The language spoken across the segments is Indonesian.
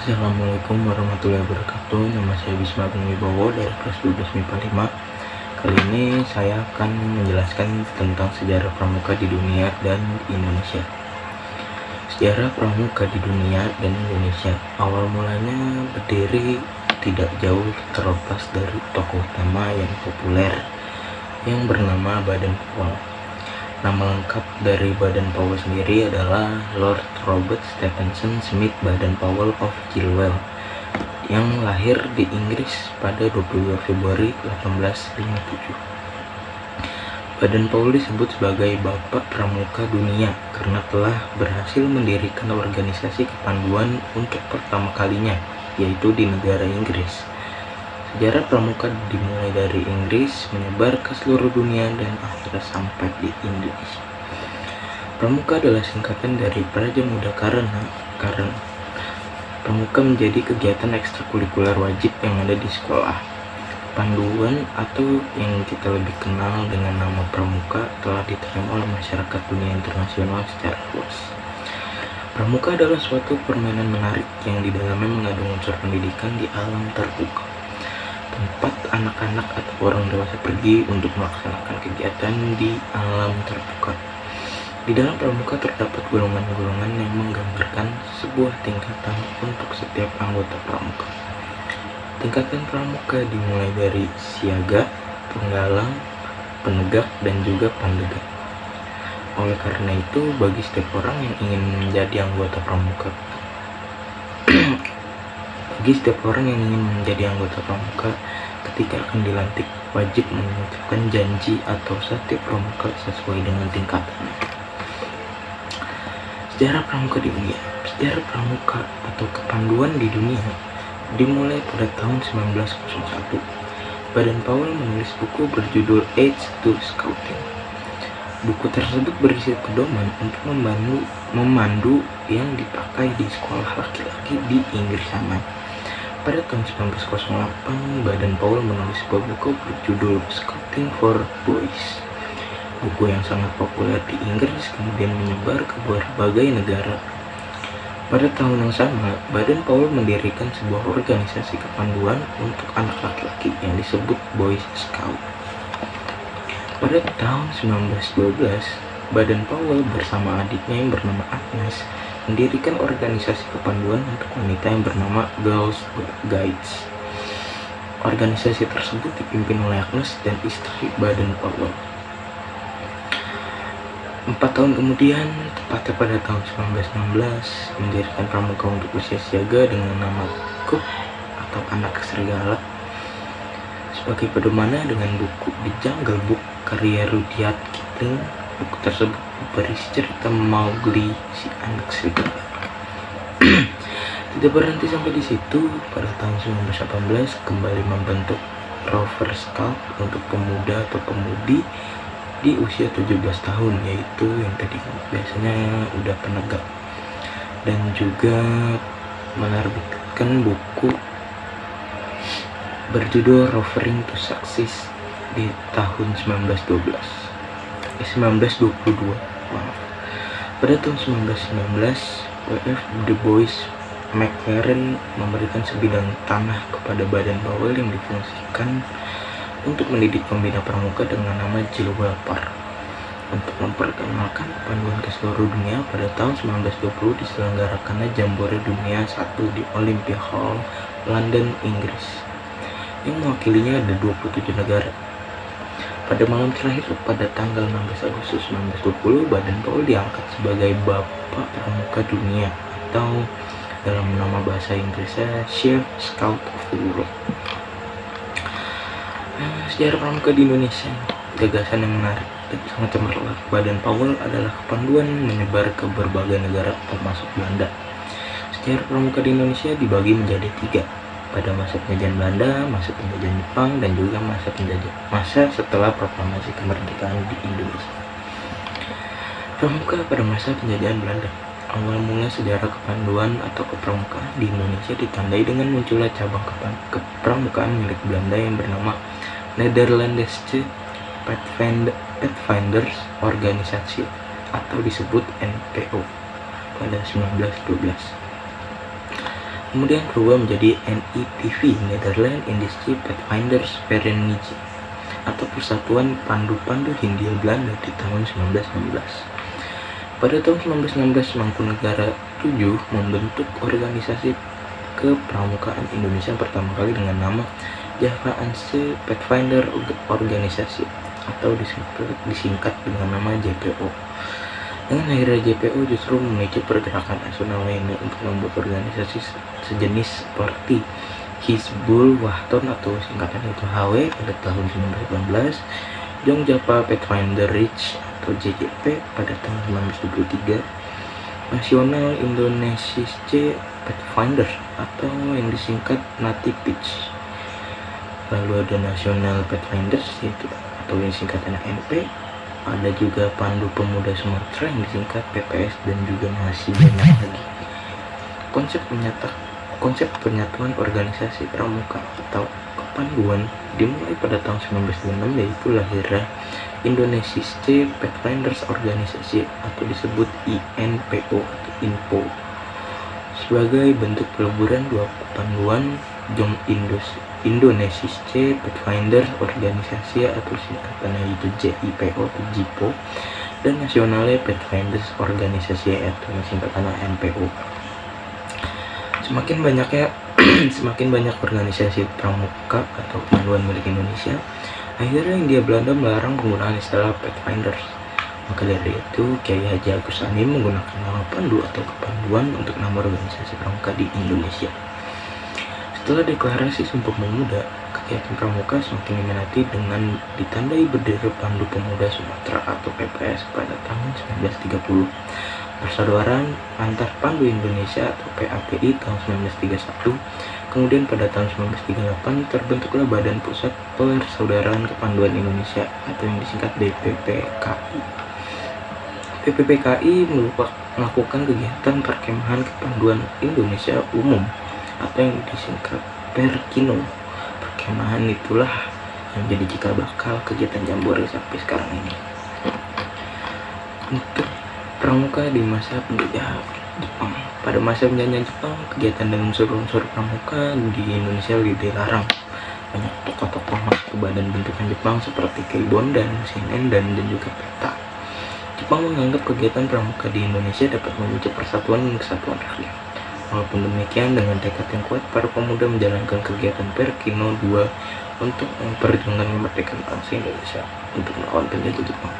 Assalamualaikum warahmatullahi wabarakatuh. Nama saya Bisma Agung Wibowo dari kelas 12 MIPA 5. Kali ini saya akan menjelaskan tentang sejarah pramuka di dunia dan Indonesia. Sejarah pramuka di dunia dan Indonesia awal mulanya berdiri tidak jauh terlepas dari tokoh utama yang populer yang bernama Baden Powell. Nama lengkap dari Baden Powell sendiri adalah Lord Robert Stephenson Smith Baden Powell of Chilwell, yang lahir di Inggris pada 22 Februari 1857. Baden Powell disebut sebagai Bapak Pramuka Dunia karena telah berhasil mendirikan organisasi kepanduan untuk pertama kalinya, yaitu di negara Inggris. Sejarah pramuka dimulai dari Inggris, menyebar ke seluruh dunia, dan akhirnya sampai di Indonesia. Pramuka adalah singkatan dari Praja Muda karena pramuka menjadi kegiatan ekstrakurikuler wajib yang ada di sekolah. Panduan atau yang kita lebih kenal dengan nama pramuka telah diterima oleh masyarakat dunia internasional secara luas. Pramuka adalah suatu permainan menarik yang di dalamnya mengandung unsur pendidikan di alam terbuka, tempat anak-anak atau orang dewasa pergi untuk melaksanakan kegiatan di alam terbuka. Di dalam pramuka terdapat golongan-golongan yang menggambarkan sebuah tingkatan untuk setiap anggota pramuka. Tingkatan pramuka dimulai dari siaga, penggalang, penegak, dan juga pandegak. Oleh karena itu, bagi setiap orang yang ingin menjadi anggota pramuka ketika akan dilantik wajib mengucapkan janji atau setiap pramuka sesuai dengan tingkatannya. Sejarah pramuka di dunia. Sejarah pramuka atau kepanduan di dunia dimulai pada tahun 1901. Baden Powell menulis buku berjudul Aids to Scouting. Buku tersebut berisi pedoman untuk memandu yang dipakai di sekolah laki-laki di Inggris sana. Pada tahun 1908, Baden Powell menulis sebuah buku berjudul Scouting for Boys. Buku yang sangat populer di Inggris kemudian menyebar ke berbagai negara. Pada tahun yang sama, Baden Powell mendirikan sebuah organisasi kepanduan untuk anak laki-laki yang disebut Boy Scout. Pada tahun 1912, Baden Powell bersama adiknya yang bernama Agnes mendirikan organisasi kepanduan untuk wanita yang bernama Girls Guides. Organisasi tersebut dipimpin oleh Agnes dan istri Baden Powell. 4 tahun kemudian, tepatnya pada tahun 1916, mendirikan pramuka untuk usia siaga dengan nama Cup atau Anak Serigala. Sebagai pedomannya dengan buku The Jungle Book karya Rudyard Kipling, buku tersebut berisi cerita Mowgli si anak serigala. Tidak berhenti sampai di situ, pada tahun 1918 kembali membentuk Rover Scout untuk pemuda atau pemudi di usia 17 tahun, yaitu yang tadi biasanya udah penegak, dan juga menerbitkan buku berjudul Rovering to Success di tahun 1922. Pada tahun 1919, W.F. Du Bois McLaren memberikan sebidang tanah kepada Baden Powell yang difungsikan untuk mendidik pembina pramuka dengan nama Chilwell Park. Untuk memperkenalkan kepanduan ke seluruh dunia, pada tahun 1920 diselenggarakannya Jambore Dunia 1 di Olympia Hall, London, Inggris, yang mewakilinya ada 27 negara. Pada malam terakhir pada tanggal 16 Agustus 1920, Baden Powell diangkat sebagai Bapak Pramuka Dunia atau dalam nama bahasa Inggrisnya Chief Scout of the World. Sejarah pramuka di Indonesia, gagasan yang menarik dan sangat cemerlang. Baden Powell adalah kepanduan menyebar ke berbagai negara termasuk Belanda. Sejarah pramuka di Indonesia dibagi menjadi 3. Pada masa penjajahan Belanda, masa penjajahan Jepang, dan juga masa setelah proklamasi kemerdekaan di Indonesia. Pramuka pada masa penjajahan Belanda. Awal mula sejarah kepanduan atau kepramukaan di Indonesia ditandai dengan munculnya cabang kepramukaan milik Belanda yang bernama Nederlandse Pathfinders Organisasi atau disebut NPO pada 1912. Kemudian berubah menjadi NIPV, Netherlands Industrie Pathfinders Vereniging, atau Persatuan Pandu-Pandu Hindia Belanda di tahun 1916. Pada tahun 1916, Mangkunegara VII membentuk organisasi kepramukaan Indonesia pertama kali dengan nama Javaanse Pathfinder Organisasi, atau disingkat dengan nama JPO. Dengan lahirnya JPO justru memicu pergerakan nasional lainnya untuk membuat organisasi sejenis seperti Hizbul Wahton atau singkatan itu HW pada tahun 1918, Jongjapa Pathfinder Ridge atau JJP pada tahun 1923, Nasional Indonesische Pathfinder atau yang disingkat NATIPIDS. Lalu ada Nasional Pathfinders yaitu atau yang singkatannya NP. Ada juga Pandu Pemuda Sumatera yang disingkat PPS, dan juga masih banyak lagi. Konsep penyatuan organisasi pramuka atau kepanduan dimulai pada tahun 1996, yaitu lahirnya Indonesische Pathfinders Organisasi atau disebut INPO atau INPO sebagai bentuk peleburan dua kepanduan Indonesische Pathfinders Organisasi atau singkatannya itu JIPO atau JIPO, dan Nasionale Pathfinders Organisasi atau singkatannya NPO. Semakin banyak organisasi pramuka atau kepanduan milik Indonesia, akhirnya Hindia Belanda melarang penggunaan istilah Pathfinders. Maka dari itu, Kiai Haji Agus Sanim menggunakan nama pandu atau kepanduan untuk nama organisasi pramuka di Indonesia. Setelah deklarasi Sumpah Pemuda, kegiatan pramuka semakin diminati dengan ditandai berdiri Pandu Pemuda Sumatera atau PPS pada tahun 1930. Persaudaraan Antar Pandu Indonesia atau PAPI tahun 1931. Kemudian pada tahun 1938 terbentuklah Badan Pusat Persaudaraan Kepanduan Indonesia atau yang disingkat BPPKI. BPPKI melakukan kegiatan perkemahan kepanduan Indonesia umum atau yang disingkat Perkino. Perkemahan itulah yang menjadi cikal bakal kegiatan Jambore sampai sekarang ini. Untuk pramuka di masa penjajahan Jepang. Pada masa penjajahan Jepang, kegiatan dan unsur-unsur pramuka di Indonesia dilarang. Banyak tokoh-tokoh masuk ke badan bentukan Jepang seperti Keibondan, Shinen, dan juga Peta. Jepang menganggap kegiatan pramuka di Indonesia dapat memicu persatuan dan kesatuan rakyat. Walaupun demikian, dengan tekad yang kuat, para pemuda menjalankan kegiatan Perkino II untuk memperjuangkan kemerdekaan bangsa Indonesia untuk melawan penjajah Jepang.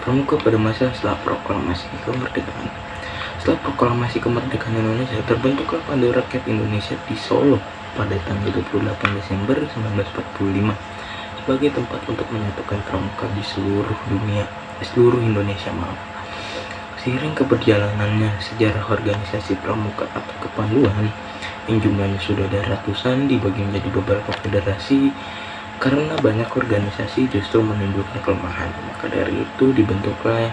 Pramuka pada masa setelah proklamasi kemerdekaan. Setelah proklamasi kemerdekaan Indonesia, terbentuklah Pandu Rakyat Indonesia di Solo pada tanggal 28 Desember 1945 sebagai tempat untuk menyatukan pramuka di seluruh Indonesia. Seiring keberjalanannya sejarah organisasi pramuka atau kepanduan yang jumlahnya sudah ada ratusan dibagi menjadi beberapa federasi karena banyak organisasi justru menimbulkan kelemahan. Maka dari itu dibentuklah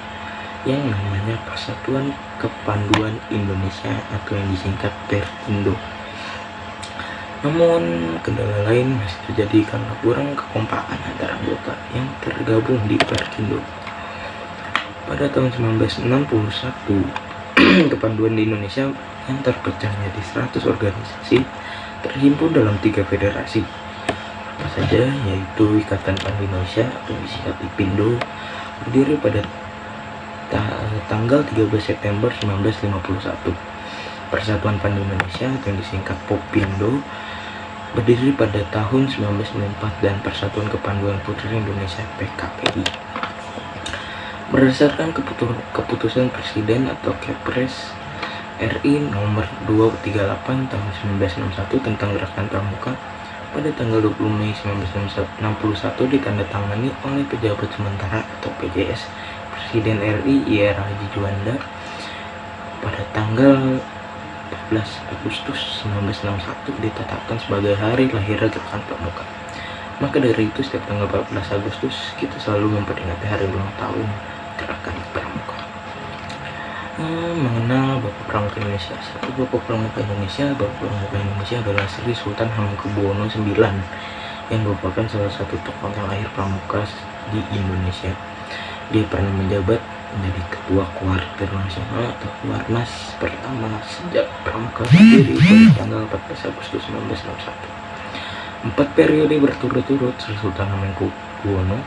yang namanya Persatuan Kepanduan Indonesia atau yang disingkat Perkindo. Namun kendala lain masih terjadi karena kurang kekompakan antara anggota yang tergabung di Perkindo. Pada tahun 1961, kepanduan di Indonesia yang terpecah menjadi 100 organisasi terhimpun dalam 3 federasi. Apa saja, yaitu Ikatan Pandu Indonesia atau disingkat IPINDO, berdiri pada tanggal 13 September 1951. Persatuan Pandu Indonesia atau yang disingkat POPINDO berdiri pada tahun 1994, dan Persatuan Kepanduan Putri Indonesia PKPI. Berdasarkan keputusan Presiden atau Kepres RI nomor 238 tahun 1961 tentang Gerakan Pramuka, pada tanggal 20 Mei 1961 ditandatangani oleh pejabat sementara atau PJS Presiden RI IR Haji Juanda pada tanggal 14 Agustus 1961 ditetapkan sebagai hari lahir Gerakan Pramuka. Maka dari itu setiap tanggal 14 Agustus kita selalu memperingati hari ulang tahun Gerakan Pramuka. Mengenal Bapak Pramuka Indonesia. Satu Bapak Pramuka Indonesia adalah Sri Sultan Hamengkubuwono IX yang merupakan salah satu tokoh yang lahir pramuka di Indonesia. Dia pernah menjabat menjadi ketua Kuartir Nasional atau Kuarnas pertama sejak Pramuka berdiri pada tanggal 14 Agustus 1961. 4 periode berturut-turut Sultan Hamengkubuwono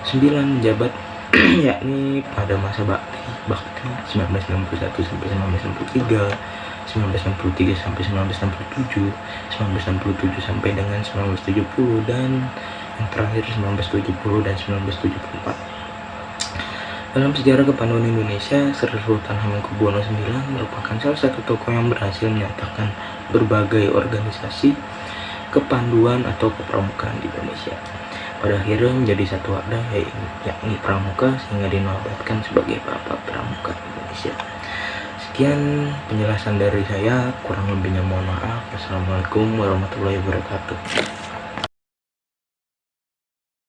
IX menjabat yakni pada masa bakti 1961 sampai 1963, 1963 sampai 1967, 1967 sampai dengan 1970, dan yang terakhir 1970 dan 1974. Dalam sejarah kepanduan Indonesia, Sri Sultan Hamengkubuwono IX merupakan salah satu tokoh yang berhasil menyatakan berbagai organisasi kepanduan atau kepramukaan di Indonesia. Pada akhirnya menjadi satu wadah yakni Pramuka, sehingga dinobatkan sebagai Bapak Pramuka Indonesia. Sekian penjelasan dari saya, kurang lebihnya mohon maaf. Wassalamualaikum warahmatullahi wabarakatuh.